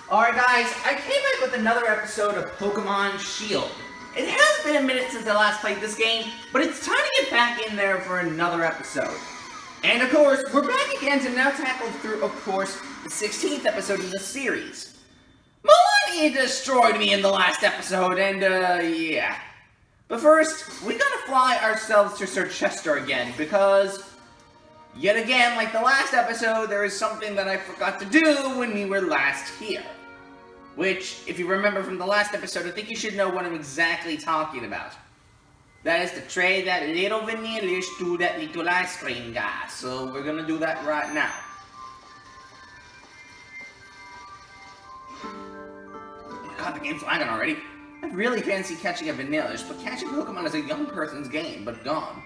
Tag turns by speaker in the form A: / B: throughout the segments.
A: Alright guys, I came back with another episode of Pokemon Shield. It has been a minute since I last played this game, but it's time to get back in there for another episode. And of course, we're back again to now tackle through, of course, the 16th episode in the series. Milani destroyed me in the last episode, and yeah. But first, we gotta fly ourselves to Sir Chester again, because yet again, like the last episode, there is something that I forgot to do when we were last here. Which, if you remember from the last episode, I think you should know what I'm exactly talking about. That is to trade that little vanilla to that little ice cream guy. So we're gonna do that right now. Oh my god, the game's lagging already. I really fancy catching a Vanillish, but catching Pokemon is a young person's game, but gone.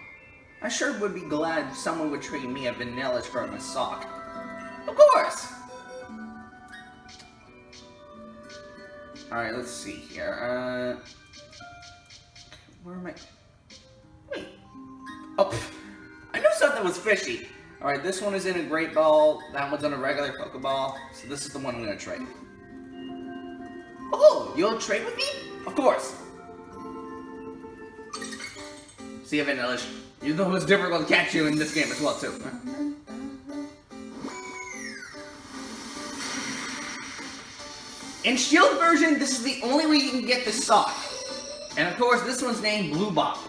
A: I sure would be glad if someone would trade me a Vanillish for a Masak. Of course! Alright, let's see here. Where am I? Wait. Oh, I knew something was fishy. Alright, this one is in a Great Ball, that one's on a regular Pokeball, so this is the one I'm gonna trade. Oh, you'll trade with me? Of course. See ya, Vanillish. You know it's difficult to catch you in this game as well, too. In Shield version, this is the only way you can get the sock. And of course, this one's named Blue Bop.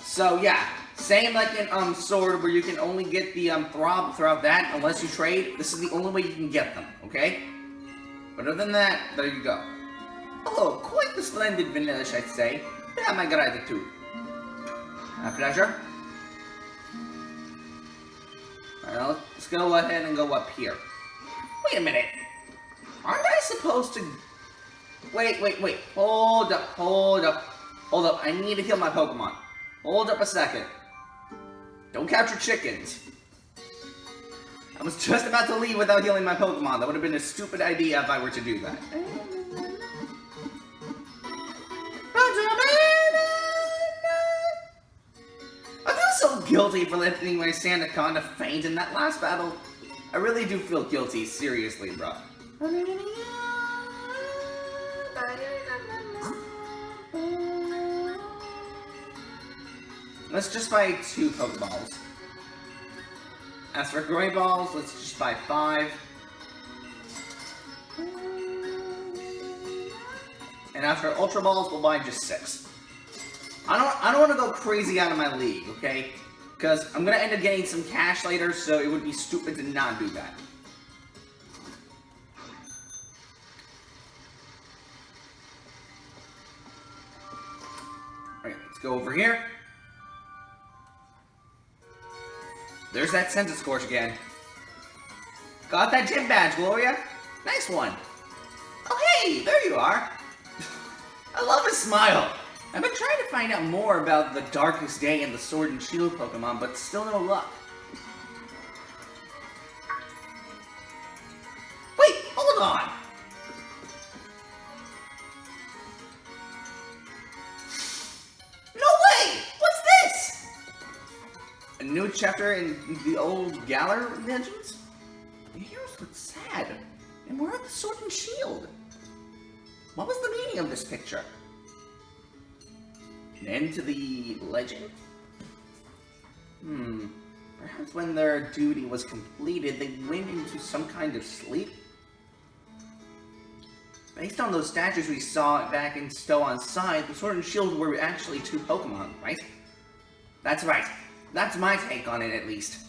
A: So yeah, same like in Sword, where you can only get the Throb throughout that unless you trade. This is the only way you can get them, okay? But other than that, there you go. Oh, quite the splendid Vanillish, I'd say. Yeah, my gratitude. A pleasure. Alright, let's go ahead and go up here. Wait a minute. Aren't I supposed to... Wait. Hold up. I need to heal my Pokemon. Hold up a second. Don't capture chickens. I was just about to leave without healing my Pokemon. That would have been a stupid idea if I were to do that. I feel so guilty for letting my Sandaconda faint in that last battle. I really do feel guilty, seriously, bro. Let's just buy 2 Pokeballs. As for Great Balls, let's just buy 5. And as for Ultra Balls, we'll buy just 6. I don't want to go crazy out of my league, okay? Because I'm going to end up getting some cash later, so it would be stupid to not do that. Alright, let's go over here. There's that Census Scorch again. Got that gym badge, Gloria. Nice one. Oh, hey, there you are. I love his smile. I've been trying to find out more about the Darkest Day and the Sword and Shield Pokemon, but still no luck. Wait, hold on. No way! What's this? A new chapter in the old Galar Legends? The heroes look sad, and we're at the Sword and Shield. What was the meaning of this picture? An end to the legend? Perhaps when their duty was completed, they went into some kind of sleep? Based on those statues we saw back in Stow-on Side, the Sword and Shield were actually 2 Pokemon, right? That's right. That's my take on it, at least.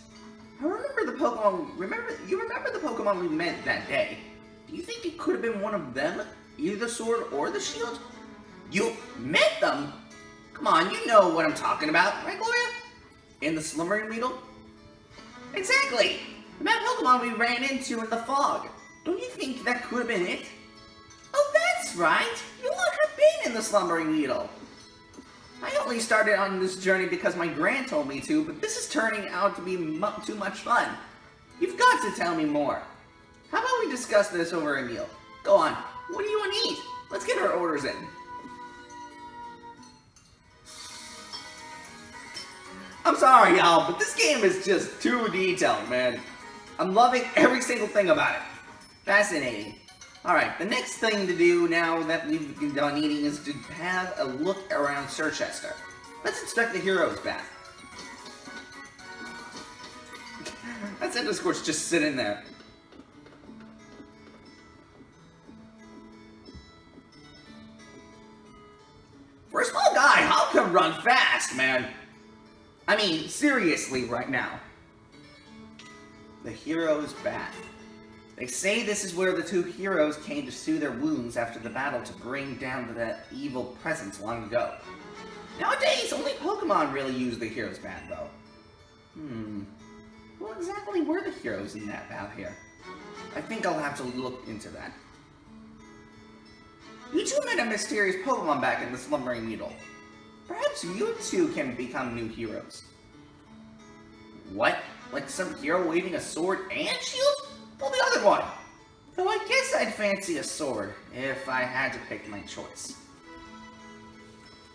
A: I remember the Pokemon... You remember the Pokemon we met that day? Do you think it could have been one of them? Either the Sword or the Shield? You met them? Come on, you know what I'm talking about, right, Gloria? In the Slumbering Weedle? Exactly! That Pokemon we ran into in the fog. Don't you think that could have been it? Oh, that's right! You look have been in the Slumbering Weedle. I only started on this journey because my Gran told me to, but this is turning out to be too much fun. You've got to tell me more. How about we discuss this over a meal? Go on, what do you want to eat? Let's get our orders in. I'm sorry, y'all, but this game is just too detailed, man. I'm loving every single thing about it. Fascinating. Alright, the next thing to do now that we've been done eating is to have a look around Sir Chester. Let's inspect the hero's bath. That Centiskorch just sitting there. For a small guy, how can run fast, man? I mean, seriously right now. The hero's bath. They say this is where the two heroes came to soothe their wounds after the battle to bring down that evil presence long ago. Nowadays, only Pokemon really use the hero's bath, though. Who exactly were the heroes in that bath here? I think I'll have to look into that. You two met a mysterious Pokemon back in the Slumbering Needle. Perhaps you two can become new heroes. What? Like some hero waving a sword and shield? Well, the other one! Though I guess I'd fancy a sword, if I had to pick my choice.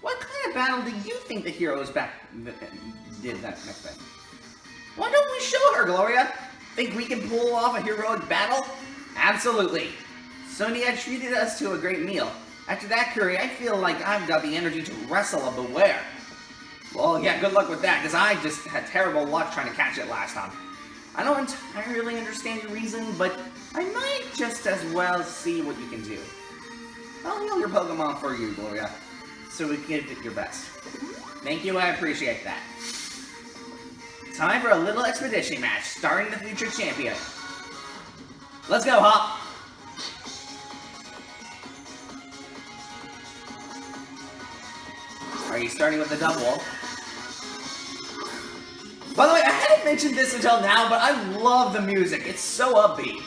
A: What kind of battle do you think the heroes back did that thing? Why don't we show her, Gloria? Think we can pull off a heroic battle? Absolutely. Sonia treated us to a great meal. After that curry, I feel like I've got the energy to wrestle a Beware. Well, yeah, good luck with that, because I just had terrible luck trying to catch it last time. I don't entirely understand your reason, but I might just as well see what you can do. I'll heal your Pokemon for you, Gloria, so we can give it your best. Thank you, I appreciate that. Time for a little expedition match, starring the future champion. Let's go, Hop! Are you starting with the double? By the way, I hadn't mentioned this until now, but I love the music. It's so upbeat.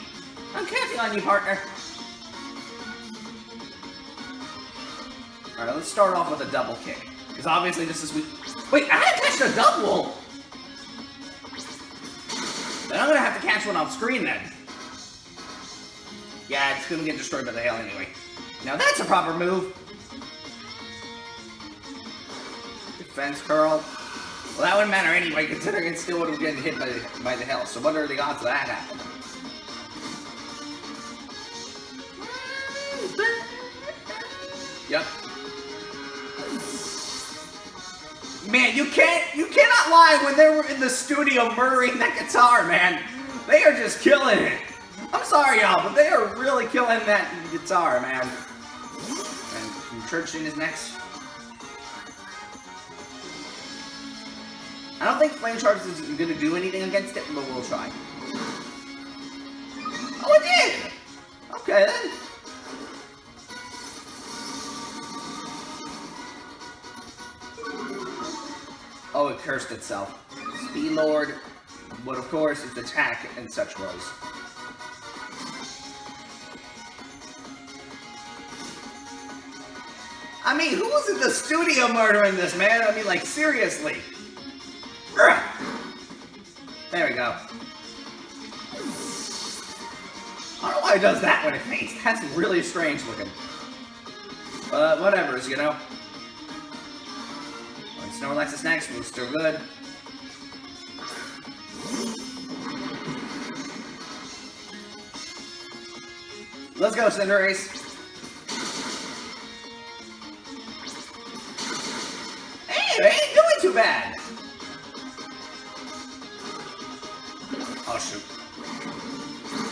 A: I'm counting on you, partner. Alright, let's start off with a double kick. Because obviously this is... Wait, I had catched a double! Then I'm gonna have to catch one off screen then. Yeah, it's gonna get destroyed by the hail anyway. Now that's a proper move. Defense curl. Well, that wouldn't matter anyway, considering it still would have getting hit by the hail. So what are the odds of that happening? Yep. Man, you cannot lie when they were in the studio murdering that guitar, man. They are just killing it. I'm sorry, y'all, but they are really killing that guitar, man. And Churching is next. I don't think Flame Charge is going to do anything against it, but we'll try. Oh, it did! Okay, then. Oh, it cursed itself. Speed Lord, but of course, its attack and such rose. I mean, who was in the studio murdering this, man? I mean, like, seriously. There we go. I don't know why it does that when it faints. That's really strange looking. But whatever, you know. When Snorlax is next, we're still good. Let's go, Cinderace. Hey, they ain't doing too bad. Oh, shoot.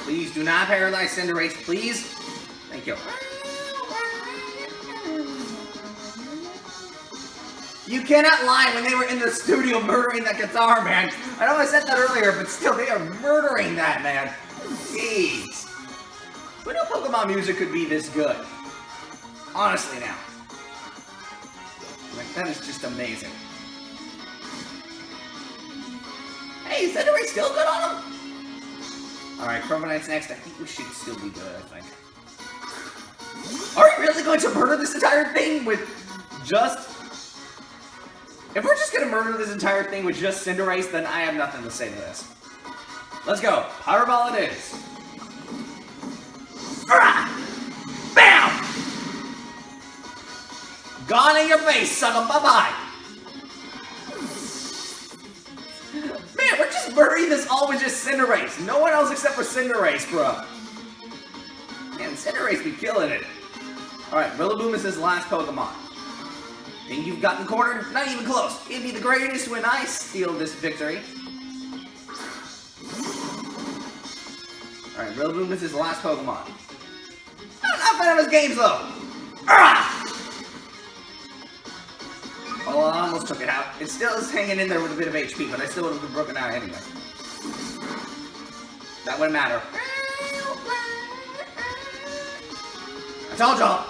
A: Please do not paralyze Cinderace, please. Thank you. You cannot lie when they were in the studio murdering that guitar, man. I know I said that earlier, but still, they are murdering that, man. Jeez. Who knew Pokemon music could be this good? Honestly, now. Like, that is just amazing. Hey, is Cinderace still good on him? Alright, Corviknight's next. I think we should still be good, I think. Are we really going to murder this entire thing with just... If we're just gonna murder this entire thing with just Cinderace, then I have nothing to say to this. Let's go. Powerball it is. Bam! Gone in your face, sucker. Bye-bye. Man, we're just murdering this all with just Cinderace. No one else except for Cinderace, bro. Man, Cinderace be killing it. Alright, Rillaboom is his last Pokemon. Think you've gotten cornered? Not even close. It'd be the greatest when I steal this victory. Alright, Rillaboom is his last Pokemon. Not bad of his games though. Ah! Well, I almost took it out. It still is hanging in there with a bit of HP, but I still would have been broken out anyway. That wouldn't matter. I told y'all.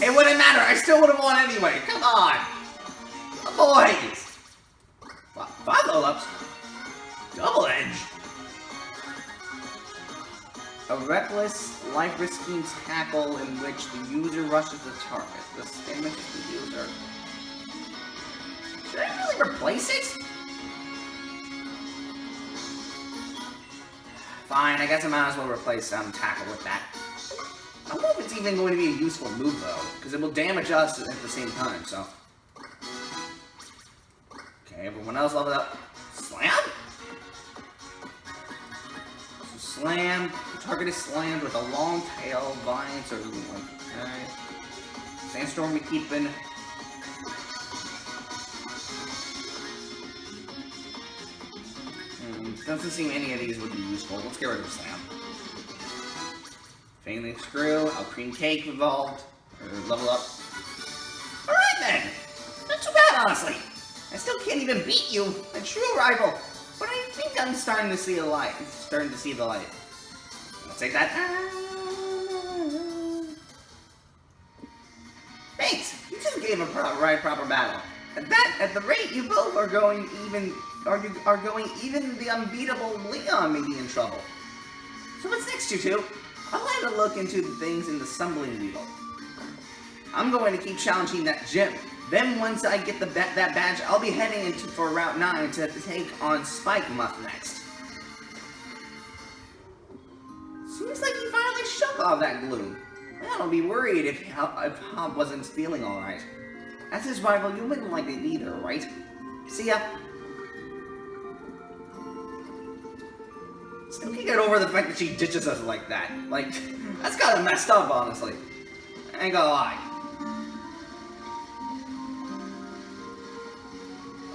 A: It wouldn't matter. I still would have won anyway. Come on. The boys. 5 level-ups. Double Edge. A reckless, life-risking tackle in which the user rushes the target. This damages the user. Should I really replace it? Fine, I guess I might as well replace tackle with that. I don't know if it's even going to be a useful move though, because it will damage us at the same time, so. Okay, everyone else leveled up. Slam? So slam. The target is slammed with a long tail, vines, or okay. Sandstorm we keeping. Doesn't seem any of these would be useful. Let's get rid of Slam. Failing Screw, Alcrene Cake evolved, or level up. Alright then! Not too bad, honestly. I still can't even beat you, a true rival. But I think I'm starting to see the light. I'll take that. Thanks! You just gave a proper battle. At the rate you both are going, even the unbeatable Leon may be in trouble. So what's next, you two? I'll have a look into the things in the Stumbling Beetle. I'm going to keep challenging that gym. Then once I get that badge, I'll be heading for Route 9 to take on Spike Muff next. Seems like he finally shook off that glue. I don't be worried if Hop wasn't feeling alright. As his rival, you wouldn't like it either, right? See ya. Still can't get over the fact that she ditches us like that. Like, that's kind of messed up, honestly. I ain't gonna lie.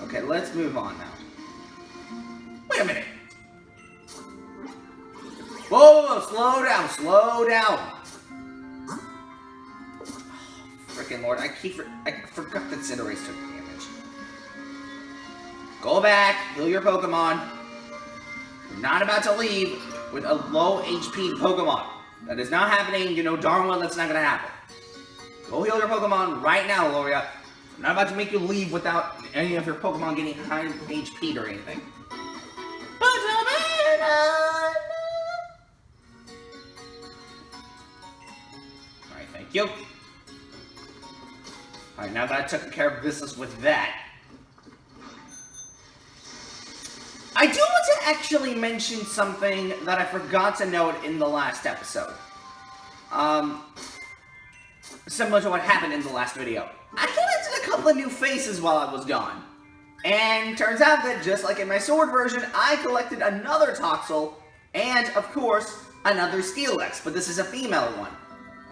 A: Okay, let's move on now. Wait a minute. Whoa, slow down. Frickin' Lord, I forgot that Cinderace took damage. Go back, heal your Pokemon. You're not about to leave with a low HP Pokemon. That is not happening, you know darn well that's not gonna happen. Go heal your Pokemon right now, Loria. I'm not about to make you leave without any of your Pokemon getting high HP'd or anything. Alright, thank you. Alright, now that I took care of business with that, I do want to actually mention something that I forgot to note in the last episode. Similar to what happened in the last video. I collected a couple of new faces while I was gone. And turns out that just like in my Sword version, I collected another Toxel, and of course, another Steelix, but this is a female one.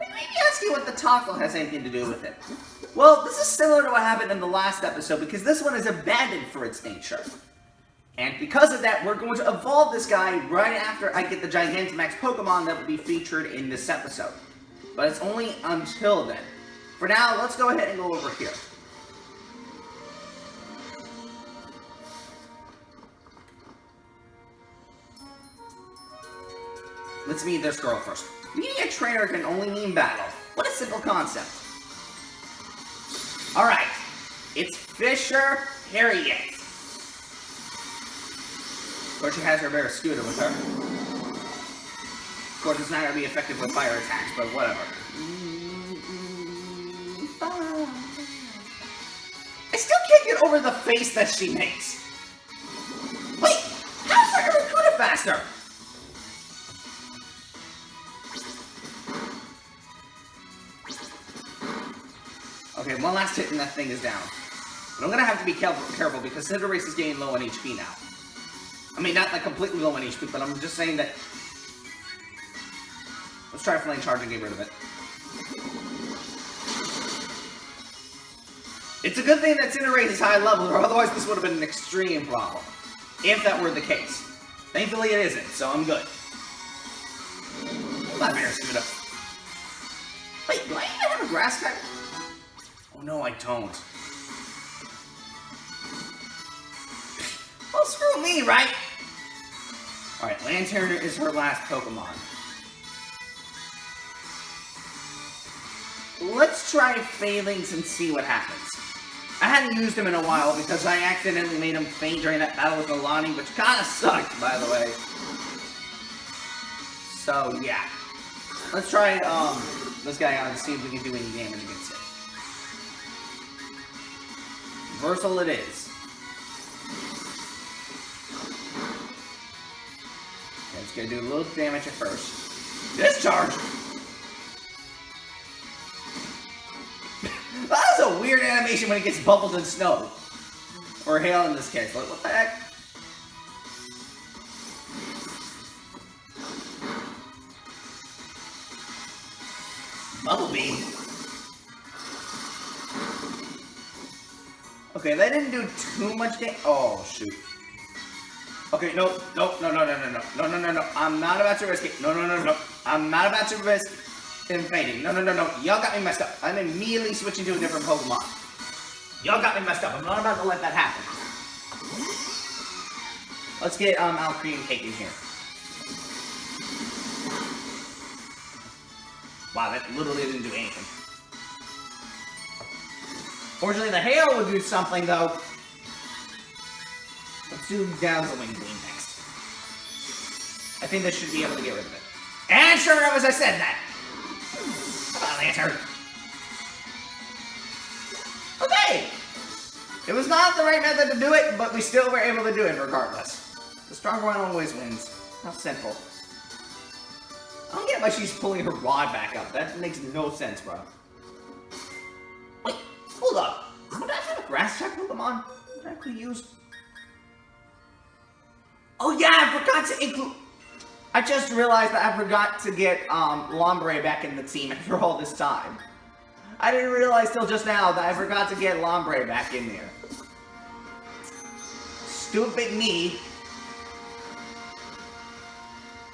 A: Maybe ask you what the Toxel has anything to do with it. Well, this is similar to what happened in the last episode, because this one is abandoned for its nature. And because of that, we're going to evolve this guy right after I get the Gigantamax Pokemon that will be featured in this episode. But it's only until then. For now, let's go ahead and go over here. Let's meet this girl first. Meeting a trainer can only mean battle. What a simple concept. Alright, it's Fisher Harriet. Of course, she has her bear scooter with her. Of course, it's not going to be effective with fire attacks, but whatever. I still can't get over the face that she makes. Wait, how's her recruiter faster? Okay, one last hit and that thing is down. But I'm going to have to be careful because Cinderace is getting low on HP now. I mean, not like completely low on HP, but I'm just saying that Let's try Flame Charge and get rid of it. It's a good thing that Cinderace is high level, or otherwise this would have been an extreme problem. If that were the case. Thankfully it isn't, so I'm good. Vladimir, screwed up. Wait, do I even have a grass type? Oh no, I don't. Well, screw me, right? Alright, Lanturn is her last Pokemon. Let's try Phalanx and see what happens. I hadn't used him in a while because I accidentally made him faint during that battle with Alani, which kinda sucked, by the way. So, yeah. Let's try, this guy out and see if we can do any damage against it. Versal it is. Okay, it's gonna do a little damage at first. Discharge! That was a weird animation when it gets bubbled in snow. Or hail in this case. Like, what the heck? Bubble Beam. Okay, that didn't do too much damage. Oh, shoot. Okay, no. I'm not about to risk it. No. I'm not about to risk him fainting. No. Y'all got me messed up. I'm immediately switching to a different Pokemon. Y'all got me messed up. I'm not about to let that happen. Let's get Alcree and Cake in here. Wow, that literally didn't do anything. Fortunately, the hail would do something, though. Let's do Dazzling Gleam next. I think this should be able to get rid of it. And sure enough, as I said that. Come on, Lanturn. Okay. It was not the right method to do it, but we still were able to do it regardless. The stronger one always wins. How simple. I don't get why she's pulling her rod back up. That makes no sense, bro. Wait, hold up. Would I have a grass type Pokemon that I could use? Oh yeah, I forgot to include... I just realized that I forgot to get Lombre back in the team after all this time. I didn't realize till just now that I forgot to get Lombre back in there. Stupid me.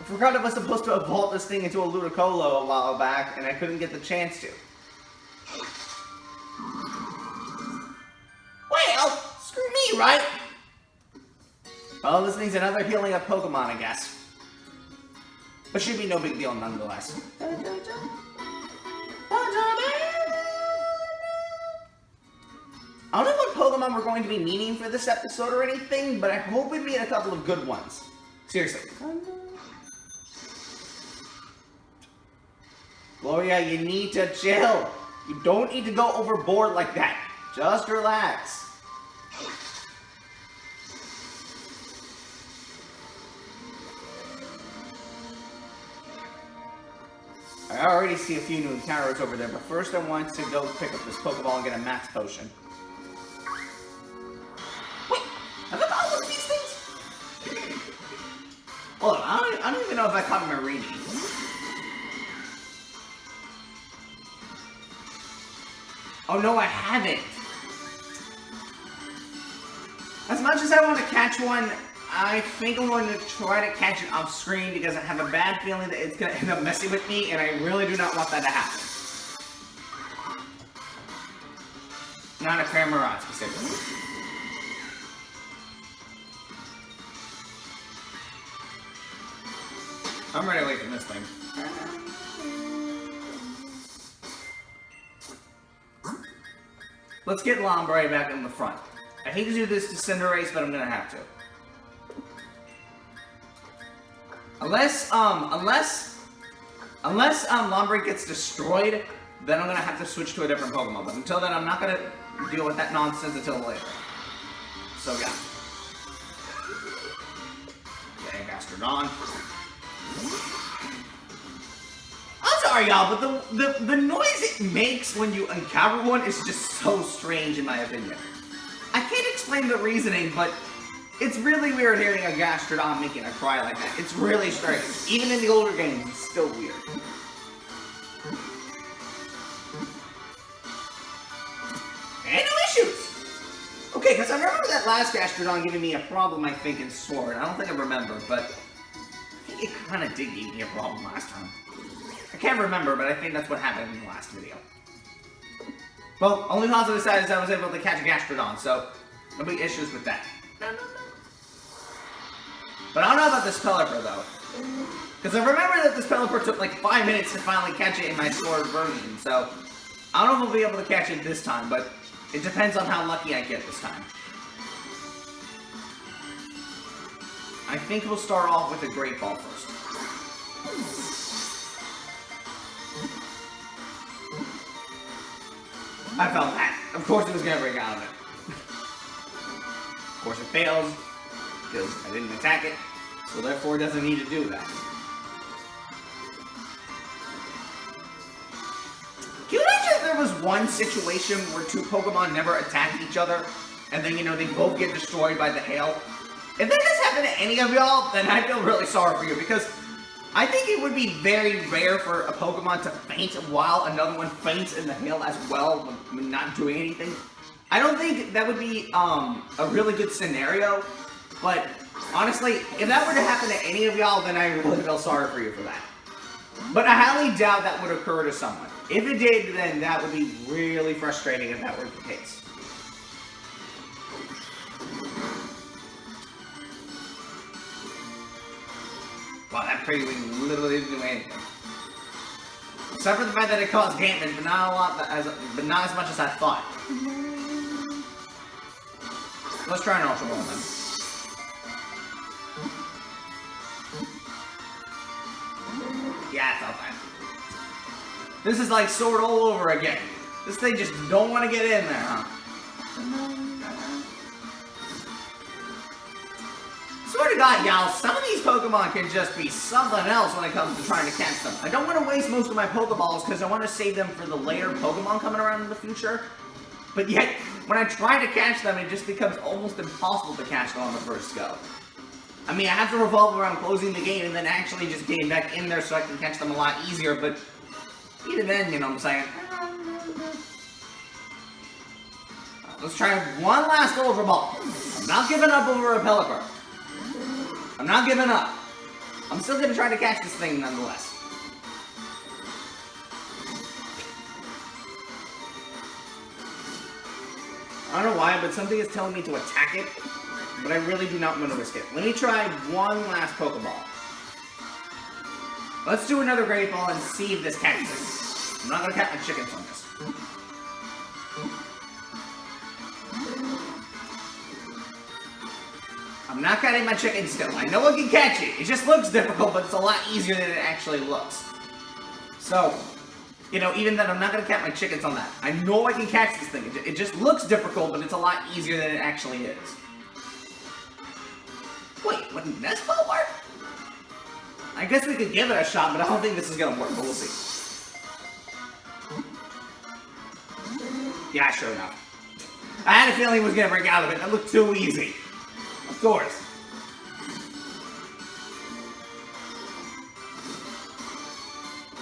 A: I forgot I was supposed to evolve this thing into a Ludicolo a while back, and I couldn't get the chance to. Well, screw me, right? Well, this needs another healing of Pokemon, I guess. But should be no big deal nonetheless. I don't know what Pokemon we're going to be meeting for this episode or anything, but I hope we meet a couple of good ones. Seriously. Gloria, you need to chill. You don't need to go overboard like that. Just relax. I already see a few new encounters over there, but first I want to go pick up this Pokeball and get a Max Potion. Wait, have I got one of these things? Hold on, I don't even know if I caught Marini. Oh no, I haven't. As much as I want to catch one, I think I'm going to try to catch it off screen because I have a bad feeling that it's going to end up messing with me, and I really do not want that to happen. Not a Cramorant specifically. I'm ready away from this thing. Let's get Lombre back in the front. I hate to do this to Cinderace, but I'm gonna have to. Unless Lombre gets destroyed, then I'm gonna have to switch to a different Pokemon. But until then, I'm not gonna deal with that nonsense until later. So yeah. Okay, Gastrodon. I'm sorry, y'all, but the noise it makes when you encounter one is just so strange, in my opinion. I can't explain the reasoning, but it's really weird hearing a Gastrodon making a cry like that. It's really strange. Even in the older games, it's still weird. And no issues! Okay, because I remember that last Gastrodon giving me a problem, I think, in Sword. I don't think I remember, but I think it kind of did give me a problem last time. I can't remember, but I think that's what happened in the last video. Well, only positive side is I was able to catch a Gastrodon, so no big issues with that. But I don't know about this Pelipper, though. Because I remember that this Pelipper took like 5 minutes to finally catch it in my Sword version, so I don't know if I'll be able to catch it this time, but it depends on how lucky I get this time. I think we'll start off with a Great Ball first. I felt that. Of course it was going to break out of it. Of course it fails, because I didn't attack it, so therefore it doesn't need to do that. Can you imagine if there was one situation where two Pokemon never attack each other, and then, you know, they both get destroyed by the hail? If that does happen to any of y'all, then I feel really sorry for you, because I think it would be very rare for a Pokemon to faint while another one faints in the hail as well, when not doing anything. I don't think that would be a really good scenario, but honestly, if that were to happen to any of y'all, then I really feel sorry for you for that. But I highly doubt that would occur to someone. If it did, then that would be really frustrating if that were the case. Wow, that Pretty Wing literally didn't do anything. Except for the fact that it caused damage, but not a lot, but not as much as I thought. Let's try an Ultra Ball then. Yeah, I felt that. This is like Sword all over again. This thing just don't want to get in there, huh? Swear to God, y'all, some of these Pokemon can just be something else when it comes to trying to catch them. I don't want to waste most of my Pokeballs because I want to save them for the later Pokemon coming around in the future. But yet, when I try to catch them, it just becomes almost impossible to catch them on the first go. I mean, I have to revolve around closing the game and then actually just getting back in there so I can catch them a lot easier, but even then, you know what I'm saying? Let's try one last Ultra Ball. I'm not giving up over a Pelipper. I'm not giving up. I'm still going to try to catch this thing nonetheless. I don't know why, but something is telling me to attack it, but I really do not want to risk it. Let me try one last Pokeball. Let's do another Great Ball and see if this catches it. I'm not going to catch my chickens on this. I'm not catching my chicken still. I know I can catch it. It just looks difficult, but it's a lot easier than it actually looks. So, you know, even then, I'm not going to catch my chickens on that. I know I can catch this thing. It just looks difficult, but it's a lot easier than it actually is. Wait, wouldn't this ball work? I guess we could give it a shot, but I don't think this is going to work, but we'll see. Yeah, sure enough. I had a feeling it was going to break out of it. That looked too easy. Of course.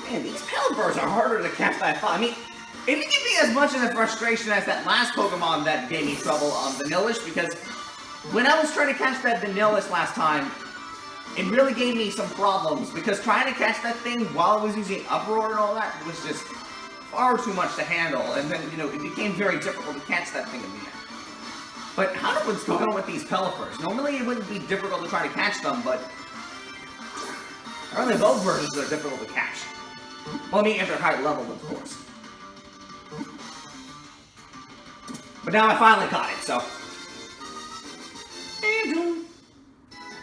A: Man, these Pelipper's are harder to catch than I thought. I mean, it didn't give me as much of the frustration as that last Pokemon that gave me trouble on Vanillish, because when I was trying to catch that Vanillish last time, it really gave me some problems, because trying to catch that thing while I was using Uproar and all that was just far too much to handle, and then, you know, it became very difficult to catch that thing in the end. But I don't know what's going on with these Pelipper's. Normally it wouldn't be difficult to try to catch them, but apparently both versions are difficult to catch. Well, I mean, if they're high level, of course. But now I finally caught it, so.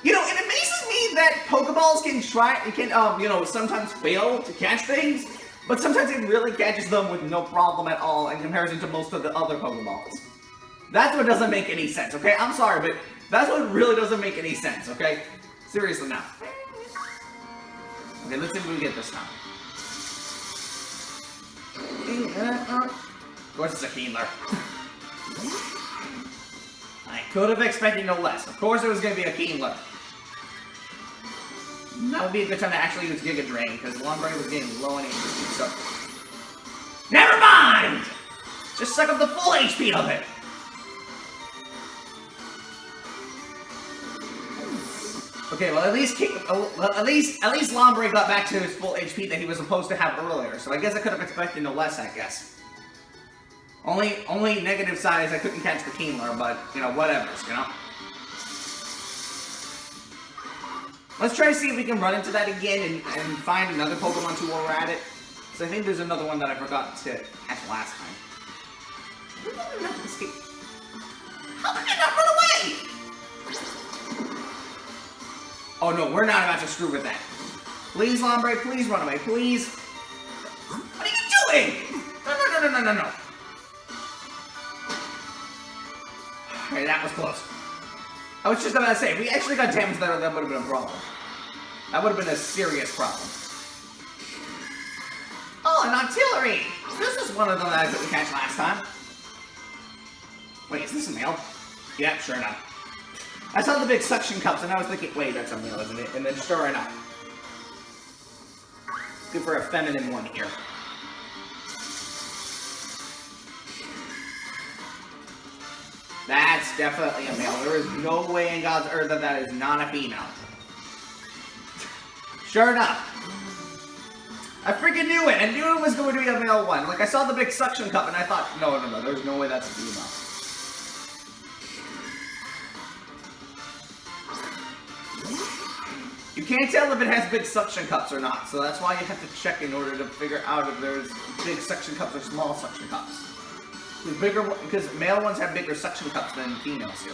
A: You know, it amazes me that Pokeballs can you know, sometimes fail to catch things, but sometimes it really catches them with no problem at all in comparison to most of the other Pokeballs. That's what doesn't make any sense, okay? I'm sorry, but that's what really doesn't make any sense, okay? Seriously now. Okay, let's see what we get this time. Of course it's a Healer. I could have expected no less. Of course it was going to be a Healer. that would be a good time to actually use Giga Drain, because Lombre was getting low on HP, so... Never mind! Just suck up the full HP of it! Okay, well at least Lombre got back to his full HP that he was supposed to have earlier, so I guess I could have expected no less, I guess. Only negative side is I couldn't catch the Kingler, but, you know, whatever, you know? Let's try to see if we can run into that again and find another Pokemon too while we're at it. Because I think there's another one that I forgot to catch last time. How can I not run away? Oh no, we're not about to screw with that. Please, Lombre, please run away, please. What are you doing? No. Alright, that was close. I was just about to say, if we actually got damaged there, that would have been a problem. That would have been a serious problem. Oh, an artillery! This is one of them that I couldn't catch last time. Wait, is this a male? Yeah, sure enough. I saw the big suction cups and I was thinking, wait, that's a male, isn't it? And then sure enough. Good for a feminine one here. That's definitely a male. There is no way in God's earth that that is not a female. Sure enough. I freaking knew it! I knew it was going to be a male one. Like, I saw the big suction cup and I thought, no, there's no way that's a female. You can't tell if it has big suction cups or not, so that's why you have to check in order to figure out if there's big suction cups or small suction cups. Because male ones have bigger suction cups than females do.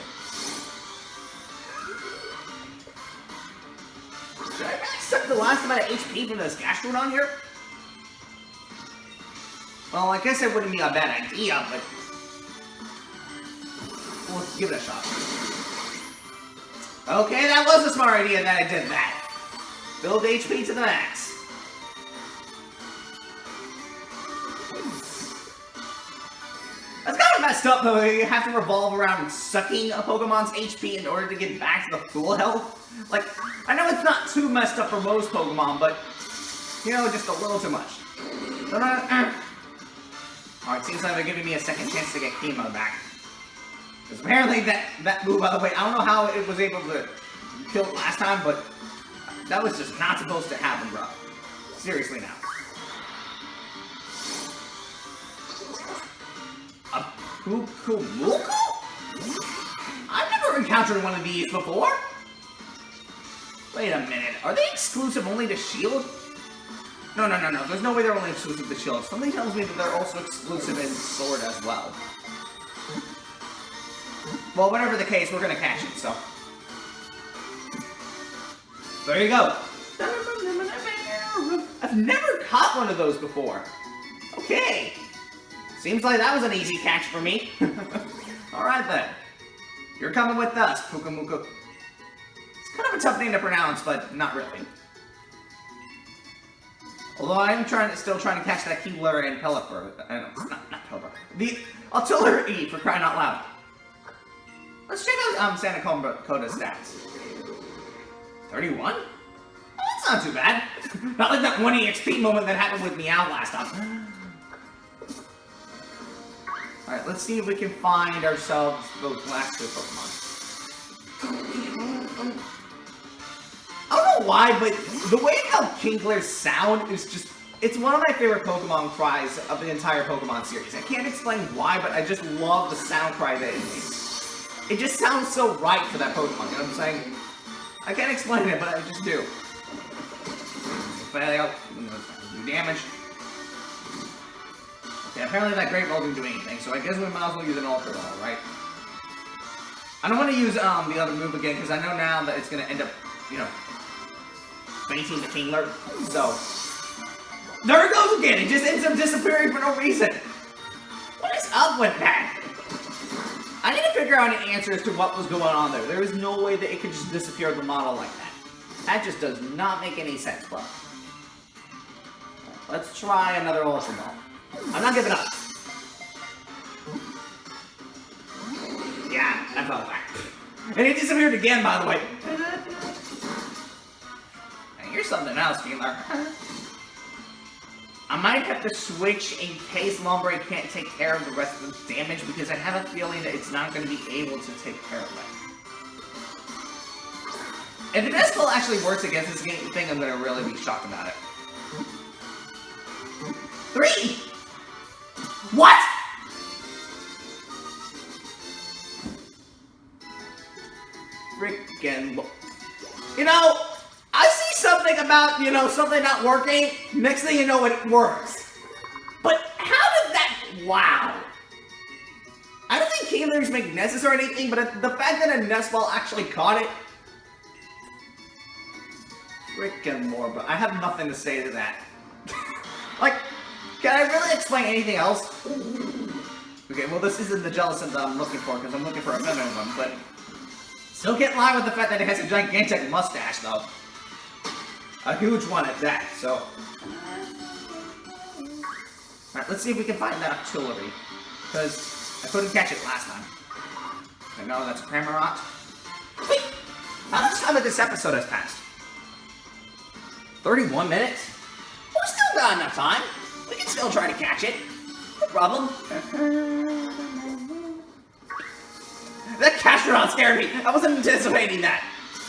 A: Did I really suck the last amount of HP from this Gastrodon here? Well, I guess it wouldn't be a bad idea, but... we'll give it a shot. Okay, that was a smart idea that I did that. Build HP to the max. That's kind of messed up, though. You have to revolve around sucking a Pokemon's HP in order to get back to the full health. Like, I know it's not too messed up for most Pokemon, but, you know, just a little too much. Alright, seems like they're giving me a second chance to get Chemo back. Because apparently that move, by the way, I don't know how it was able to kill it last time, but that was just not supposed to happen, bro. Seriously now. A Kukumuku? I've never encountered one of these before. Wait a minute, are they exclusive only to Shield? No, there's no way they're only exclusive to Shield. Something tells me that they're also exclusive in Sword as well. Well, whatever the case, we're gonna catch it, so. There you go. I've never caught one of those before. Okay. Seems like that was an easy catch for me. Alright then. You're coming with us, Kukumuku. It's kind of a tough name to pronounce, but not really. Although I am still trying to catch that Kingler and Pelipper. Not Pelipper. The Artillery, for crying out loud. Let's check out Sandakota's stats. 31? Oh, that's not too bad. Not like that 1 EXP moment that happened with Meow last time. Alright, let's see if we can find ourselves those last two Pokemon. I don't know why, but the way how Kingler's sound is just... it's one of my favorite Pokemon cries of the entire Pokemon series. I can't explain why, but I just love the sound cry that it makes. It just sounds so right for that Pokemon, you know what I'm saying? I can't explain it, but I just do. Fail. Do damage. Okay, apparently that Great Ball didn't do anything, so I guess we might as well use an Ultra Ball, right? I don't want to use the other move again, because I know now that it's going to end up, you know, fainting the Kingler. So, there it goes again! It just ends up disappearing for no reason! What is up with that? I need to figure out an answer as to what was going on there. There is no way that it could just disappear the model like that. That just does not make any sense, bro. Let's try another Ultra Ball. I'm not giving up. Yeah, that felt back. And it disappeared again, by the way. Here's something else, Keeler. I might have to switch in case Lombre can't take care of the rest of the damage, because I have a feeling that it's not going to be able to take care of it. If the Nestball actually works against this thing, I'm going to really be shocked about it. 3! What?! Freaking... You know, I see something about, something not working, next thing you know, it works. But how did that... Wow. I don't think Keeler's make Nessus or anything, but the fact that a Nestball actually caught it... Freaking more, but I have nothing to say to that. Like, can I really explain anything else? Okay, well this isn't the Jellicent that I'm looking for, because I'm looking for a feminine one, but... Still can't lie with the fact that it has a gigantic mustache, though. A huge one at that, so... Alright, let's see if we can find that artillery. Because I couldn't catch it last time. I know that's Cramorant. Wait! How much time of this episode has passed? 31 minutes? Well, we still got enough time. We can still try to catch it. No problem. That Castrodon scared me. I wasn't anticipating that.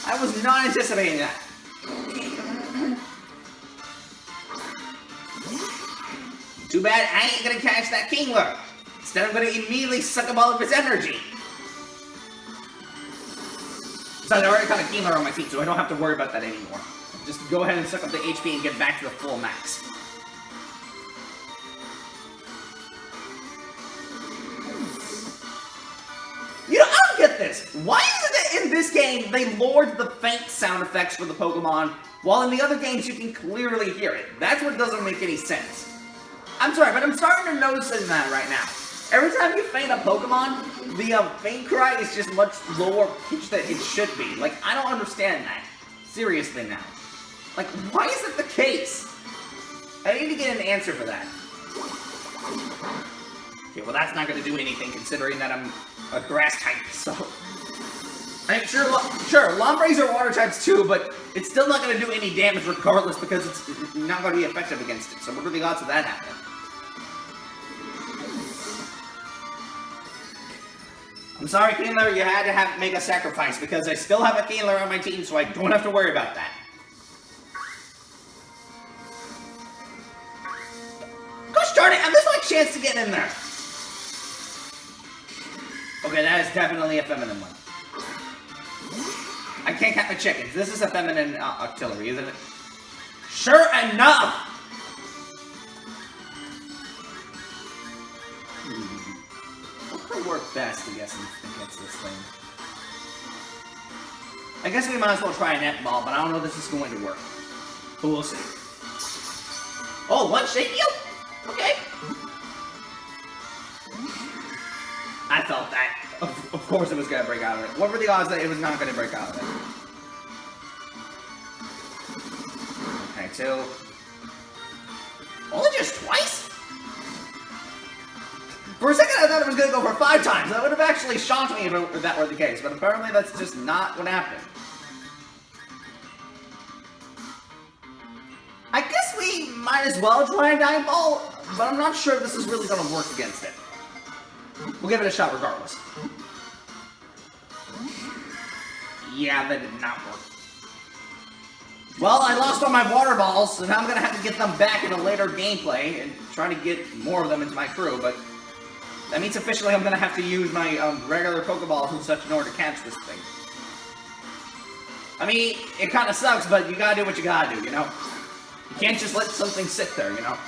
A: I was not anticipating that. Too bad I ain't gonna catch that Kingler. Instead, I'm gonna immediately suck up all of his energy. Besides, I already got a Kingler on my team, so I don't have to worry about that anymore. Just go ahead and suck up the HP and get back to the full max. You know, I don't get this. Why is it that in this game, they lowered the faint sound effects for the Pokemon, while in the other games you can clearly hear it? That's what doesn't make any sense. I'm sorry, but I'm starting to notice that right now. Every time you faint a Pokemon, the faint cry is just much lower pitch than it should be. Like, I don't understand that. Seriously now. Like, why is it the case? I need to get an answer for that. Okay, well that's not going to do anything considering that I'm a grass type, so... I mean, sure, Lombres are water types too, but it's still not going to do any damage regardless because it's not going to be effective against it. So what are the odds of that happening? I'm sorry, Keenler, you had to make a sacrifice because I still have a Keenler on my team, so I don't have to worry about that. Gosh darn it, I missed my chance to get in there. Okay, that is definitely a feminine one. I can't count my chickens. This is a feminine artillery, isn't it? Sure enough! What could work best against this thing? I guess we might as well try a net ball, but I don't know if this is going to work. But we'll see. Oh, one shape you? Okay. I felt that. Of course it was going to break out of it. What were the odds that it was not going to break out of it? Okay, 2. Only just twice? For a second I thought it was going to go for 5 times. That would have actually shocked me if that were the case. But apparently that's just not what happened. I guess we might as well try a Dive Ball. But I'm not sure if this is really going to work against it. We'll give it a shot regardless. Yeah, that did not work. Well, I lost all my water balls, so now I'm going to have to get them back in a later gameplay and try to get more of them into my crew, but that means officially I'm going to have to use my regular Pokeballs and such in order to catch this thing. I mean, it kind of sucks, but you got to do what you got to do, you know? You can't just let something sit there, you know?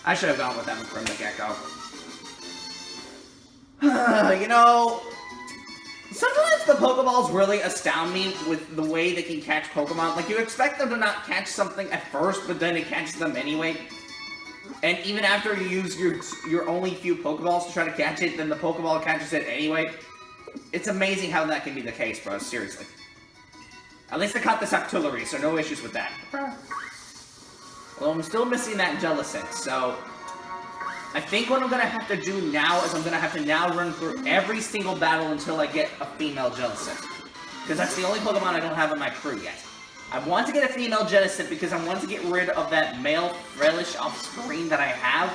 A: I should have gone with them from the get-go. You know, sometimes the Pokeballs really astound me with the way they can catch Pokemon. Like, you expect them to not catch something at first, but then it catches them anyway. And even after you use your only few Pokeballs to try to catch it, then the Pokeball catches it anyway. It's amazing how that can be the case, bro. Seriously. At least I caught this artillery, so no issues with that. Well, I'm still missing that Jellicent, so... I think what I'm gonna have to do now is I'm gonna have to now run through every single battle until I get a female Jellicent. Because that's the only Pokemon I don't have in my crew yet. I want to get a female Jellicent because I want to get rid of that male Frillish off screen that I have.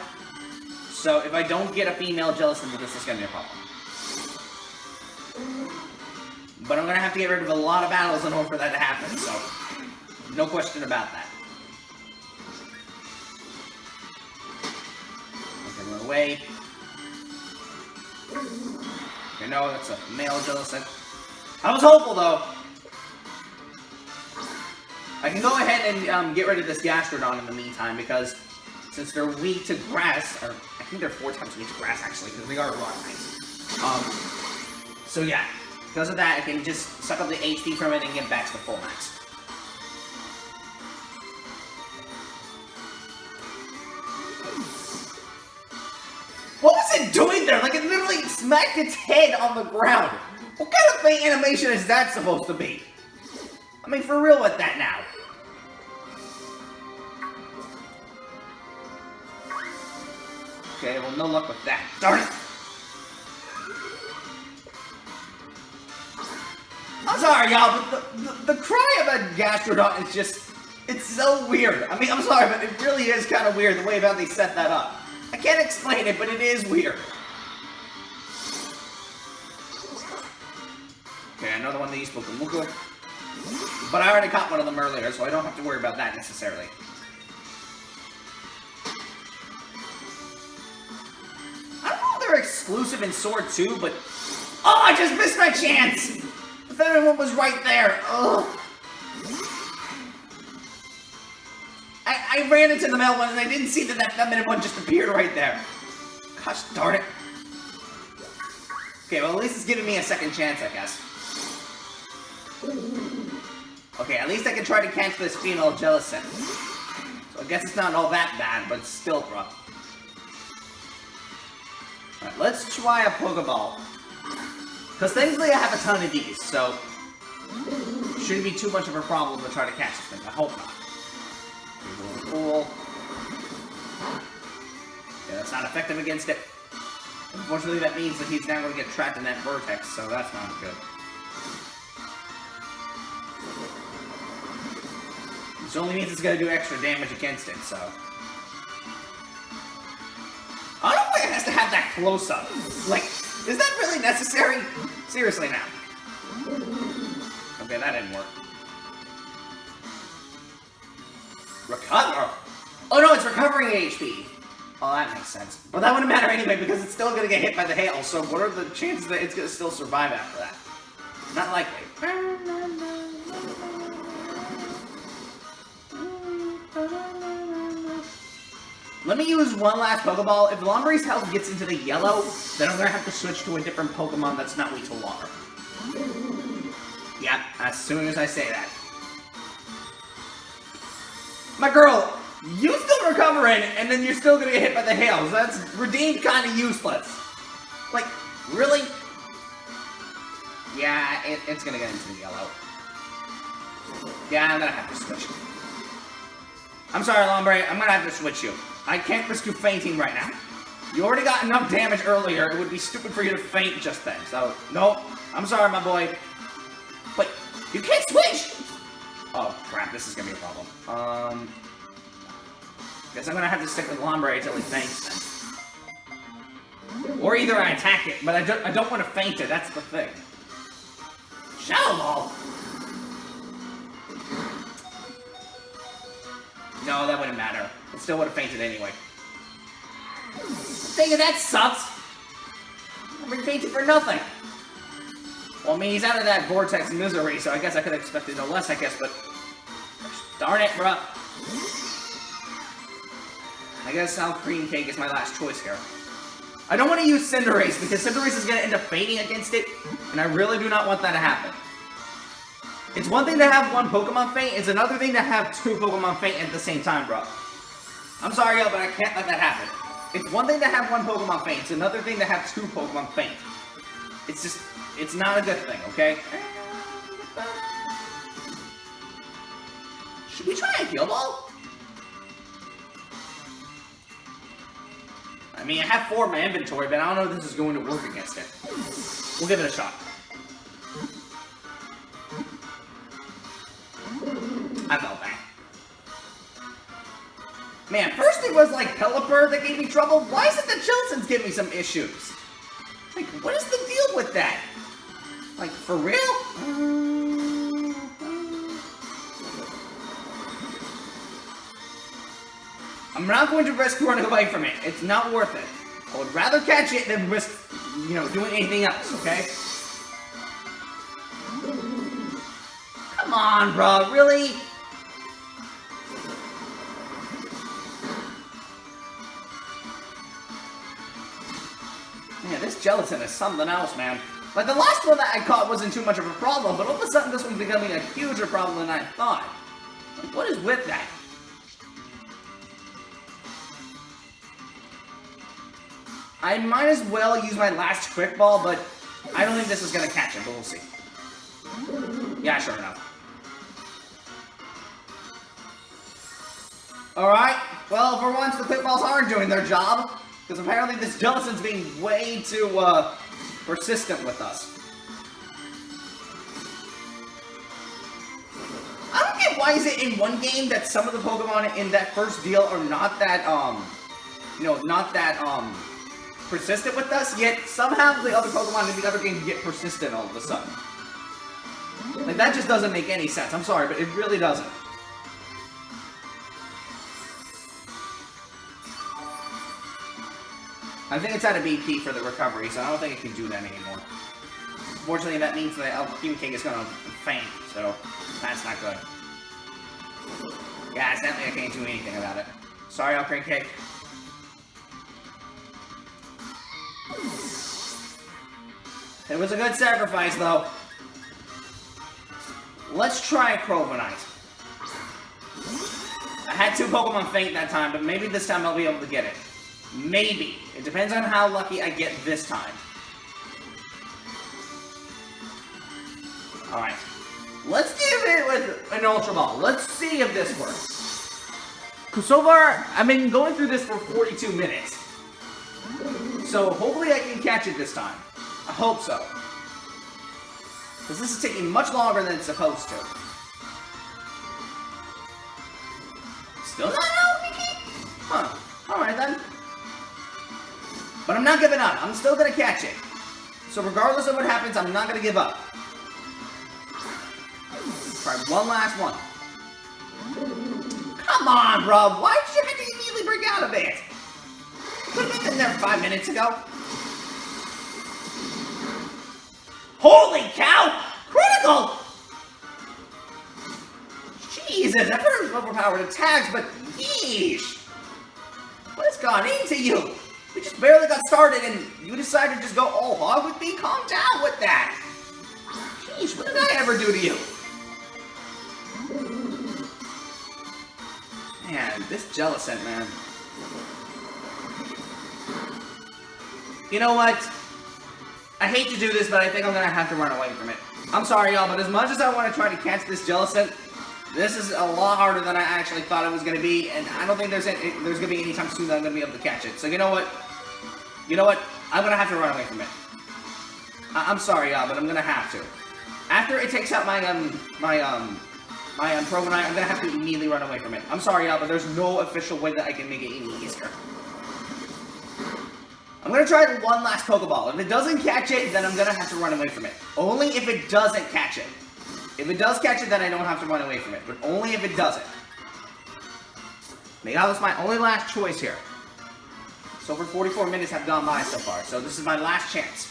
A: So if I don't get a female Jellicent, this is gonna be a problem. But I'm gonna have to get rid of a lot of battles in order for that to happen, so no question about that. Okay, run away. Okay, no, that's a male Jellicent. I was hopeful, though. I can go ahead and get rid of this Gastrodon in the meantime, because since they're weak to grass, or I think they're 4 times weak to grass, actually, because they are rock types. So yeah, because of that, I can just suck up the HP from it and get back to the full max. What was it doing there? Like, it literally smacked its head on the ground. What kind of thing animation is that supposed to be? I mean, for real with that now. Okay, well, no luck with that. Darn it! I'm sorry, y'all, but the cry of a Gastrodon is just... It's so weird. I mean, I'm sorry, but it really is kind of weird the way how they set that up. I can't explain it, but it is weird. Okay, another one of these Pokemuku. But I already caught one of them earlier, so I don't have to worry about that necessarily. I don't know if they're exclusive in Sword 2, but... Oh, I just missed my chance! The other one was right there. Ugh. I ran into the male one and I didn't see that feminine one just appeared right there. Gosh darn it. Okay, well at least it's giving me a second chance, I guess. Okay, at least I can try to catch this female Jellicent. So I guess it's not all that bad, but it's still rough. Alright, let's try a Pokeball. Because thankfully I have a ton of these, so... shouldn't be too much of a problem to try to catch this thing. I hope not. Cool. Yeah, that's not effective against it. Unfortunately, that means that he's now going to get trapped in that vortex, so that's not good. Which only means it's going to do extra damage against it, so... I don't know why it has to have that close-up. Like, is that really necessary? Seriously now. Okay, that didn't work. Recover? Oh no, it's recovering HP! Oh, that makes sense. Well, that wouldn't matter anyway, because it's still gonna get hit by the hail, so what are the chances that it's gonna still survive after that? Not likely. Let me use one last Pokeball. If Lombri's health gets into the yellow, then I'm gonna have to switch to a different Pokemon that's not weak to water. Yeah, as soon as I say that. My girl, you still recovering, and then you're still gonna get hit by the hail, so that's redeemed kind of useless. Like, really? Yeah, it's gonna get into the yellow. Yeah, I'm gonna have to switch. I'm sorry, Lombre, I'm gonna have to switch you. I can't risk you fainting right now. You already got enough damage earlier, it would be stupid for you to faint just then, so, no, I'm sorry, my boy. Wait, you can't switch! Oh, crap, this is gonna be a problem. Guess I'm gonna have to stick with Lombre until he faints then. Or either I attack it, but I don't want to faint it, that's the thing. Shadow Ball! No, that wouldn't matter. It still would have fainted anyway. Dang it, that sucks! I've been fainted for nothing! Well, I mean, he's out of that vortex misery, so I guess I could have expected no less, I guess, but... Darn it, bruh. I guess Cream Cake is my last choice here. I don't want to use Cinderace, because Cinderace is going to end up fainting against it, and I really do not want that to happen. It's one thing to have one Pokemon faint, it's another thing to have two Pokemon faint at the same time, bro. I'm sorry, yo, but I can't let that happen. It's one thing to have one Pokemon faint, it's another thing to have two Pokemon faint. It's just, it's not a good thing, okay? Should we try a Heal Ball? I mean, I have 4 in my inventory, but I don't know if this is going to work against it. We'll give it a shot. I felt that. Man, first it was like Pelipper that gave me trouble. Why is it the Jellicents give me some issues? Like, what is the deal with that? Like, for real? I'm not going to risk running away from it. It's not worth it. I would rather catch it than risk, you know, doing anything else, okay? Come on, bro, really? Man, this Jellicent is something else, man. Like, the last one that I caught wasn't too much of a problem, but all of a sudden this one's becoming a huger problem than I thought. Like, what is with that? I might as well use my last quick ball, but I don't think this is going to catch him, but we'll see. Yeah, sure enough. Alright, well, for once the quick balls aren't doing their job, because apparently this Jellicent's being way too, persistent with us. I don't get why is it in one game that some of the Pokemon in that first deal are not that, you know, not that, persistent with us, yet somehow the other Pokemon in the other game get persistent all of a sudden. Like, that just doesn't make any sense. I'm sorry, but it really doesn't. I think it's out of BP for the recovery, so I don't think it can do that anymore. Unfortunately, that means that Alpine King is gonna faint, so that's not good. Yeah, sadly I can't do anything about it. Sorry, Alpine King. It was a good sacrifice, though. Let's try Corviknight. I had 2 Pokemon faint that time, but maybe this time I'll be able to get it. Maybe. It depends on how lucky I get this time. Alright. Let's give it with an Ultra Ball. Let's see if this works. Because so far, I've been going through this for 42 minutes. So hopefully I can catch it this time. I hope so. Because this is taking much longer than it's supposed to. Still not out, Mickey? Huh. Alright then. But I'm not giving up. I'm still going to catch it. So regardless of what happens, I'm not going to give up. Try one last one. Come on, bro. Why did you have to immediately break out of it? Could have been there 5 minutes ago. Holy cow! Critical! Jesus, I've heard of overpowered attacks, but yeesh! What has gone into you? We just barely got started and you decided to just go all hog with me? Calm down with that! Jeez, what did I ever do to you? Man, this Jellicent, man. You know what? I hate to do this, but I think I'm gonna have to run away from it. I'm sorry, y'all, but as much as I want to try to catch this Jellicent, this is a lot harder than I actually thought it was gonna be, and I don't think there's gonna be any time soon that I'm gonna be able to catch it. So you know what? You know what? I'm gonna have to run away from it. I'm sorry, y'all, but I'm gonna have to. After it takes out my Corviknight, I'm gonna have to immediately run away from it. I'm sorry, y'all, but there's no official way that I can make it any easier. I'm gonna try one last Pokeball. If it doesn't catch it, then I'm gonna have to run away from it. Only if it doesn't catch it. If it does catch it, then I don't have to run away from it. But only if it doesn't. Maybe that was my only last choice here. So over 44 minutes have gone by so far. So this is my last chance.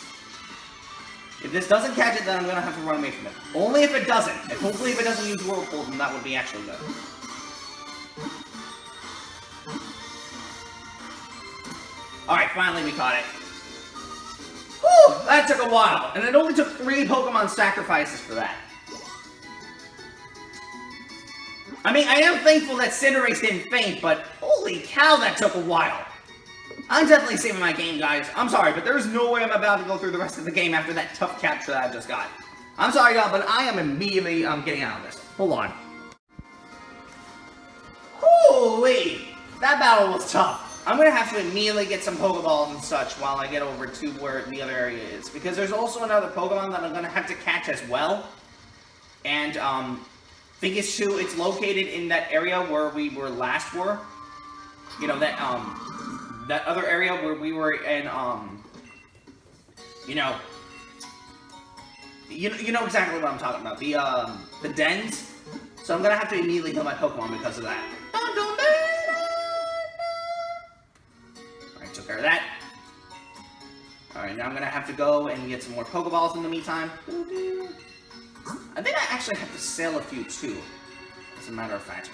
A: If this doesn't catch it, then I'm gonna have to run away from it. Only if it doesn't. And hopefully if it doesn't use Whirlpool, then that would be actually good. Alright, finally we caught it. Whew, that took a while. And it only took 3 Pokemon sacrifices for that. I mean, I am thankful that Cinderace didn't faint, but holy cow, that took a while. I'm definitely saving my game, guys. I'm sorry, but there's no way I'm about to go through the rest of the game after that tough capture that I just got. I'm sorry, y'all, but I am immediately getting out of this. Hold on. Holy! That battle was tough. I'm gonna have to immediately get some Pokeballs and such while I get over to where the other area is. Because there's also another Pokemon that I'm gonna have to catch as well. And, thing is too, it's located in that area where we were last were. You know, that other area where we were in, you know exactly what I'm talking about. The dens. So I'm gonna have to immediately heal my Pokemon because of that. Alright, took care of that. Alright, now I'm gonna have to go and get some more Pokeballs in the meantime. I think I actually have to sell a few too, as a matter of fact.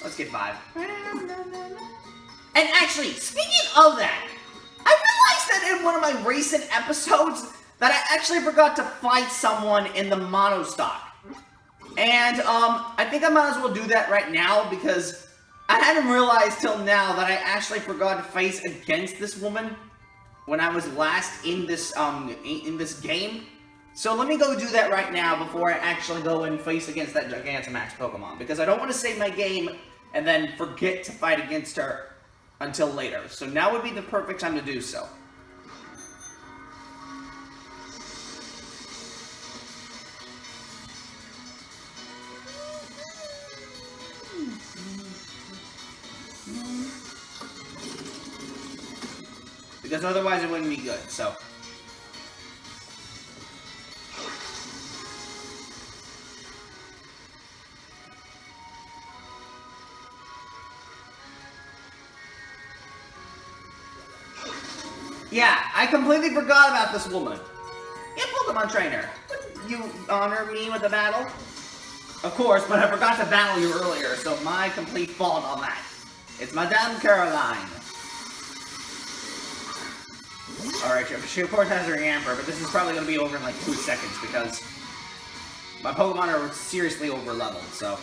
A: Let's get 5. And actually, speaking of that, I realized that in one of my recent episodes that I actually forgot to fight someone in the mono stock. And, I think I might as well do that right now because I hadn't realized till now that I actually forgot to face against this woman when I was last in this game. So let me go do that right now before I actually go and face against that Gigantamax Pokemon. Because I don't want to save my game and then forget to fight against her until later. So now would be the perfect time to do so. Because otherwise it wouldn't be good, so... Yeah, I completely forgot about this woman. Yeah, Pokemon Trainer, wouldn't you honor me with a battle? Of course, but I forgot to battle you earlier, so my complete fault on that. It's Madame Caroline. Alright, she of course has her Yamper, but this is probably going to be over in like 2 seconds because my Pokemon are seriously over leveled, so...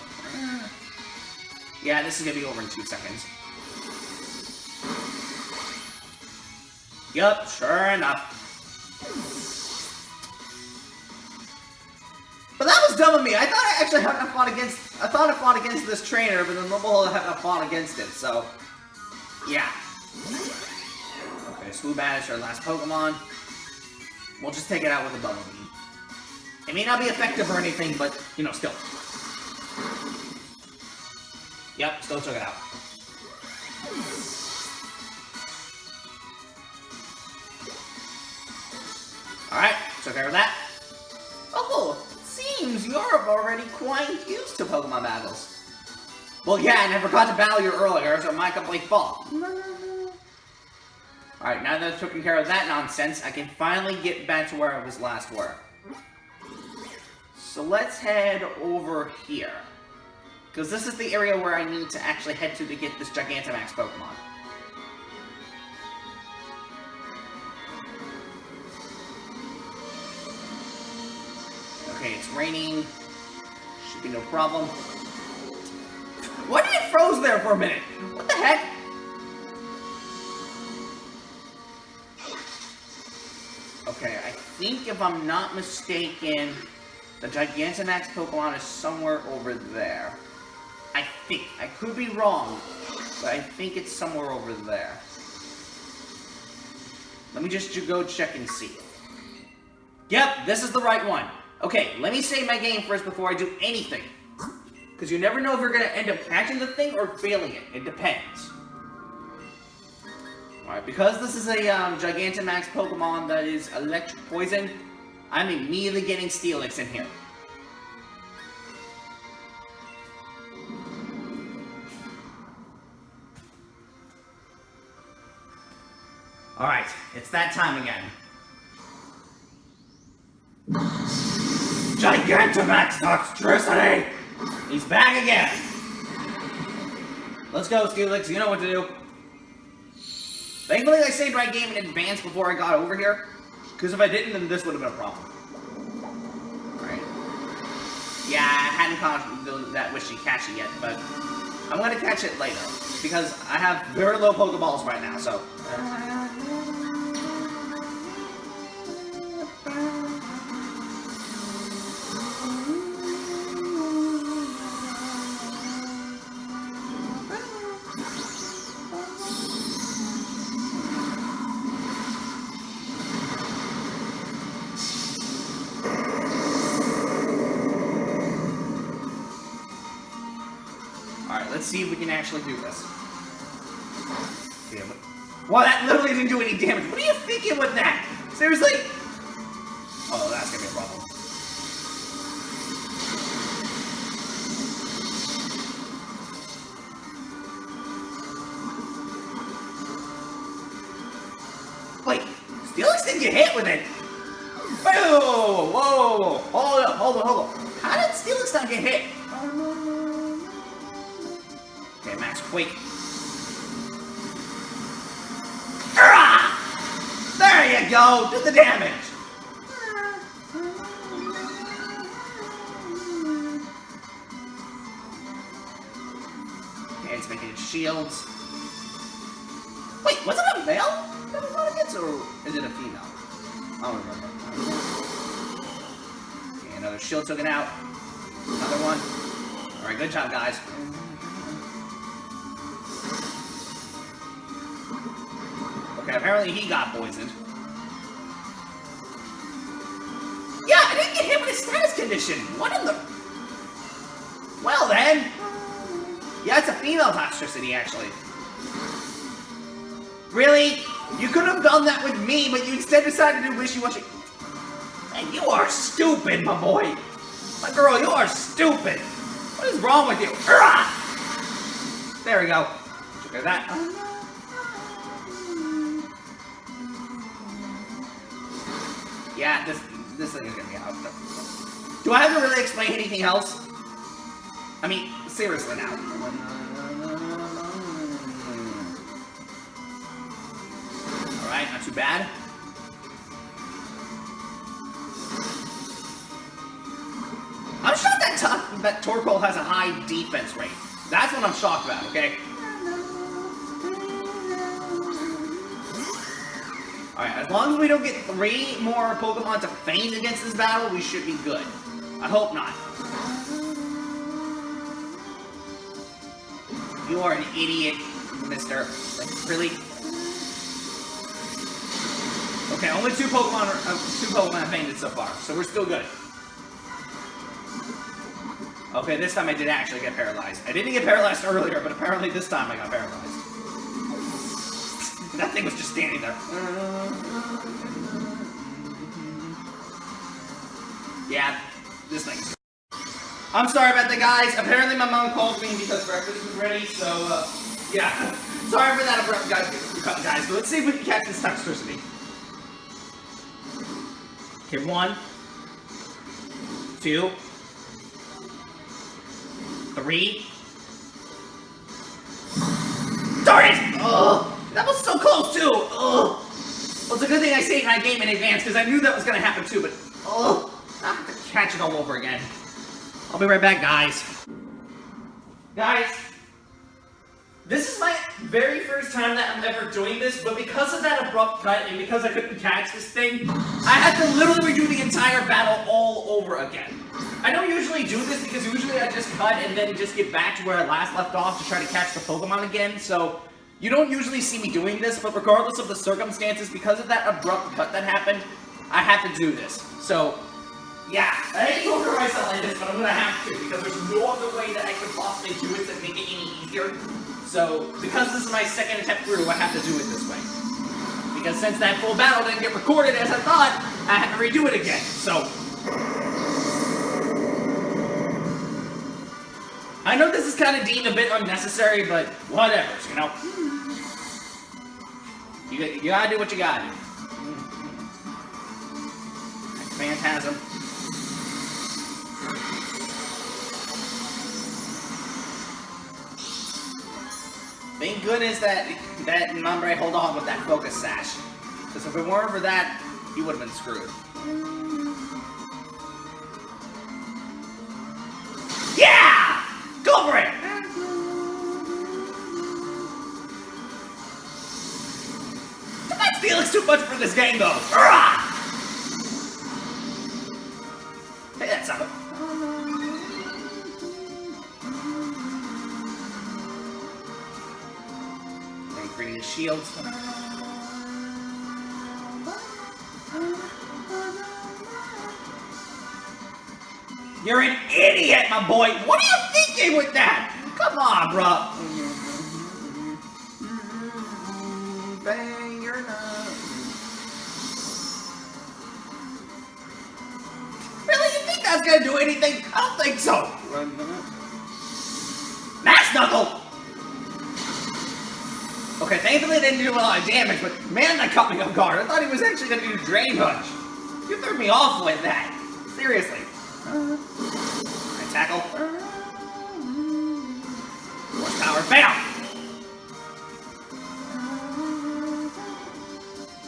A: Yeah, this is going to be over in 2 seconds. Yup, sure enough. But that was dumb of me. I thought I actually hadn't fought against... I thought I fought against this trainer, but then Lumberhole hadn't fought against it, so... Yeah. Okay, Swoobat is our last Pokemon. We'll just take it out with a Bubble Beam. It may not be effective or anything, but, you know, still. Yep, still took it out. Alright, took care of that. Oh, it seems you're already quite used to Pokemon battles. Well, yeah, and I forgot to battle you earlier, so my complete fault. Alright, now that I've taken care of that nonsense, I can finally get back to where I was last were. So let's head over here. Because this is the area where I need to actually head to get this Gigantamax Pokemon. Okay, it's raining. Should be no problem. Why did it froze there for a minute? What the heck? Okay, I think if I'm not mistaken, the Gigantamax Pokemon is somewhere over there. I think. I could be wrong, but I think it's somewhere over there. Let me just go check and see. Yep, this is the right one. Okay, let me save my game first before I do anything. Because you never know if you're going to end up catching the thing or failing it. It depends. Alright, because this is a Gigantamax Pokemon that is electric poison, I'm immediately getting Steelix in here. Alright, it's that time again. Gigantamax Toxtricity! He's back again! Let's go, Steelix, you know what to do. Thankfully, I saved my game in advance before I got over here, because if I didn't, then this would have been a problem. Alright. Yeah, I hadn't caught that Wishy-Catchy yet, but I'm going to catch it later. because I have very low Pokeballs right now, so... Alright, let's see if we can actually do this. Damn it. Well, that literally didn't do any damage. What are you thinking with that? Seriously? Oh, that's gonna be a problem. Wait, Steelix didn't get hit with it. Whoa, whoa, whoa, whoa, hold up, hold on. How did Steelix not get hit? Okay, Max Quake. There you go, do the damage. Okay, it's making its shields. Wait, was it a male that we fought against, or is it a female? I don't remember. Okay, another shield took it out. Another one. Alright, good job, guys. Okay, apparently he got poisoned. Yeah, I didn't get hit with a status condition. What in the... Well then. Yeah, it's a female toxicity, actually. Really? You could have done that with me, but you instead decided to do wishy-washy. Man, you are stupid, my boy. My girl, you are stupid. What is wrong with you? There we go. Look at that. Yeah, this thing is gonna be out. Do I have to really explain anything else? I mean, seriously now. Alright, not too bad. I'm shocked that Torkoal has a high defense rate. That's what I'm shocked about, okay? Alright, as long as we don't get 3 more Pokemon to faint against this battle, we should be good. I hope not. You are an idiot, mister. Like, really? Okay, only 2 Pokemon have fainted so far, so we're still good. Okay, this time I did actually get paralyzed. I didn't get paralyzed earlier, but apparently this time I got paralyzed. That thing was just standing there. Yeah, this thing. I'm sorry about that, guys. Apparently my mom called me because breakfast was ready, so, yeah. Sorry for that abrupt, guys. But let's see if we can catch this toxicity. Okay, 1, 2, 3. Darn it! Ugh! That was so close, too! Ugh! Well, it's a good thing I saved my game in advance, because I knew that was going to happen, too, but... Ugh! I have to catch it all over again. I'll be right back, guys. Guys, this is my very first time that I'm ever doing this, but because of that abrupt cut, and because I couldn't catch this thing, I had to literally redo the entire battle all over again. I don't usually do this, because usually I just cut and then just get back to where I last left off to try to catch the Pokemon again, so... You don't usually see me doing this, but regardless of the circumstances, because of that abrupt cut that happened, I have to do this. So, yeah, I hate to order myself like this, but I'm gonna have to, because there's no other way that I could possibly do it to make it any easier. So, because this is my second attempt through, I have to do it this way. Because since that full battle didn't get recorded as I thought, I have to redo it again, so... I know this is kind of deemed a bit unnecessary, but whatever, you know? You gotta do what you gotta do. Phantasm. Thank goodness that Mambre hold on with that focus sash. Because if it weren't for that, he would have been screwed. Yeah! Go for it! much for this game, though. Hurrah! Take that, sucker. And creating shields. You're an idiot, my boy. What are you thinking with that? Come on, bro. Bang your nose. Really? You think that's gonna do anything? I don't think so. Max Knuckle! Okay, thankfully it didn't do a lot of damage, but man, that caught me off guard. I thought he was actually gonna do Drain Punch. You threw me off with that. Seriously. Alright, tackle. Horsepower, bam!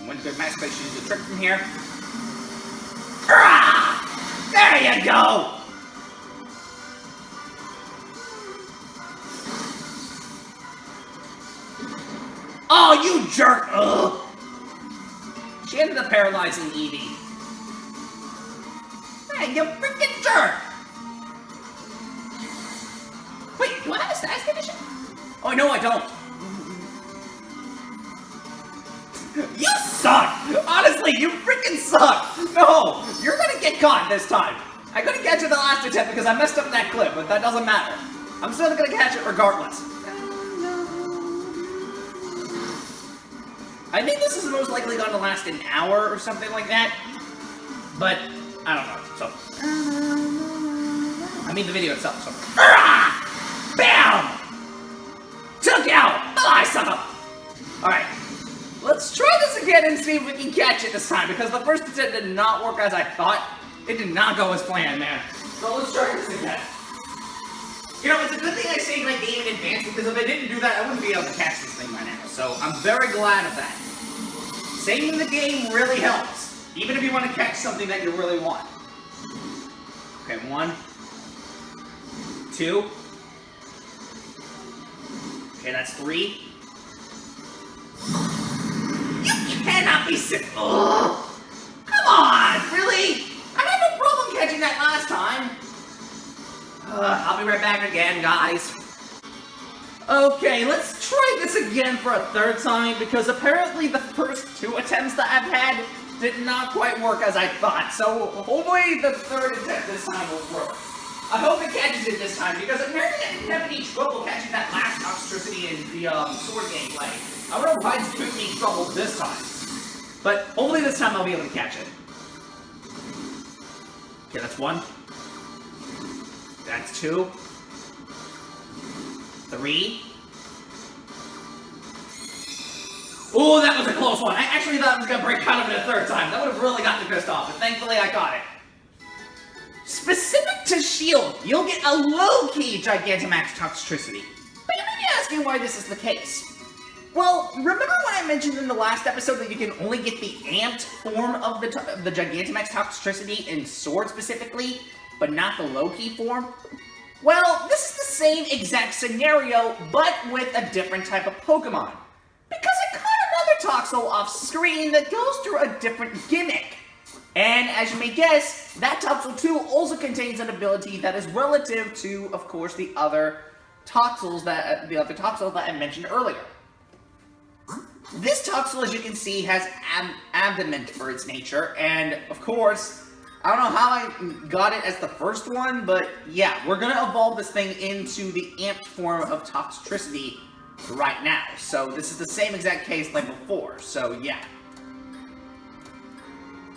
A: One good max play should use the trick from here. Hurrah! There you go! Oh, you jerk! Ugh! She ended up paralyzing Eevee. Hey, you freaking jerk! Wait, do I have a status condition? Oh, no, I don't. You suck! Honestly, you freaking suck! No! You're gonna get caught this time! I couldn't catch it the last attempt because I messed up that clip, but that doesn't matter. I'm still gonna catch it regardless. I think this is most likely going to last an hour or something like that. But, I don't know, so. I mean the video itself, so. Hurrah! Bam! Took out! Bye, sucker! Alright. Let's try this again and see if we can catch it this time, because the first attempt did not work as I thought. It did not go as planned, man. So let's try this again. You know, it's a good thing I saved my game in advance, because if I didn't do that, I wouldn't be able to catch this thing by now. So I'm very glad of that. Saving the game really helps, even if you want to catch something that you really want. Okay, 1, 2. Okay, that's 3. You cannot be sick. Ugh. Come on, really? I had no problem catching that last time. I'll be right back again, guys. Okay, let's try this again for a third time, because apparently the first 2 attempts that I've had did not quite work as I thought, so hopefully the third attempt this time will work. I hope it catches it this time, because apparently I didn't have any trouble catching that last Toxtricity in the sword gameplay. I don't know why it's giving me trouble this time. But hopefully this time I'll be able to catch it. Okay, that's 1. That's 2. 3. Ooh, that was a close one. I actually thought I was going to break out of it a third time. That would have really gotten me pissed off, but thankfully I got it. Specific to Shield, you'll get a low-key Gigantamax Toxtricity. But you may be asking why this is the case. Well, remember when I mentioned in the last episode that you can only get the amped form of the Gigantamax Toxtricity in Sword specifically, but not the low-key form? Well, this is the same exact scenario, but with a different type of Pokemon. Because I caught another Toxel off screen that goes through a different gimmick. And as you may guess, that Toxel 2 also contains an ability that is relative to, of course, the other Toxels that I mentioned earlier. This Toxel, as you can see, has Adamant for its nature, and of course, I don't know how I got it as the first one, but yeah, we're gonna evolve this thing into the amped form of Toxtricity right now. So this is the same exact case like before, so yeah.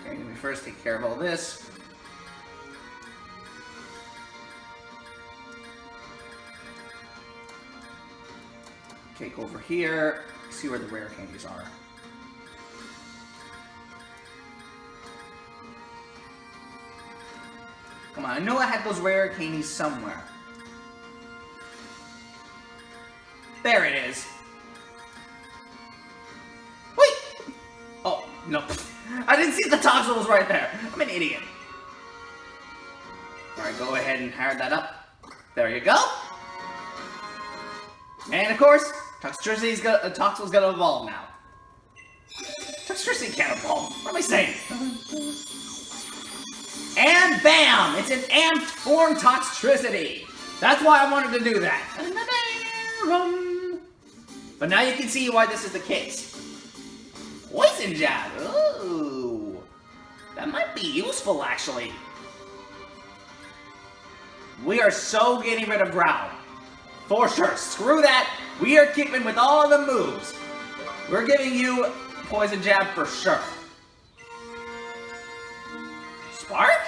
A: Okay, let me first take care of all this. Okay, go over here, see where the rare candies are. Come on, I know I had those rare candies somewhere. There it is. Wait! Oh, no. I didn't see the Toxel was right there. I'm an idiot. Alright, go ahead and hire that up. There you go. And of course, Toxel's gonna evolve now. Toxtricity electricity cannonball. What am I saying? And bam! It's an amped form Toxtricity. That's why I wanted to do that. But now you can see why this is the case. Poison Jab. Ooh. That might be useful, actually. We are so getting rid of Growl. For sure. Screw that. We are keeping with all the moves. We're giving you Poison Jab for sure. Spark?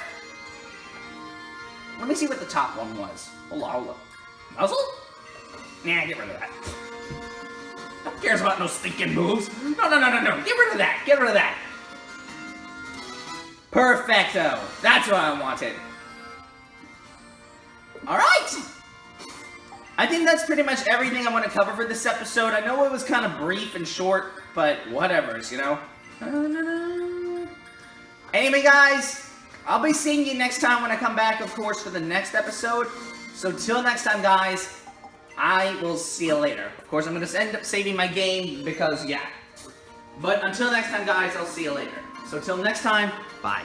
A: Let me see what the top one was. Hold on. Muzzle? Nah, get rid of that. Who cares about no stinking moves? No. Get rid of that. Get rid of that. Perfecto. That's what I wanted. Alright. I think that's pretty much everything I want to cover for this episode. I know it was kind of brief and short, but whatevers, you know? Anyway, guys, I'll be seeing you next time when I come back, of course, for the next episode. So till next time, guys, I will see you later. Of course, I'm going to end up saving my game because, yeah. But until next time, guys, I'll see you later. So till next time, bye.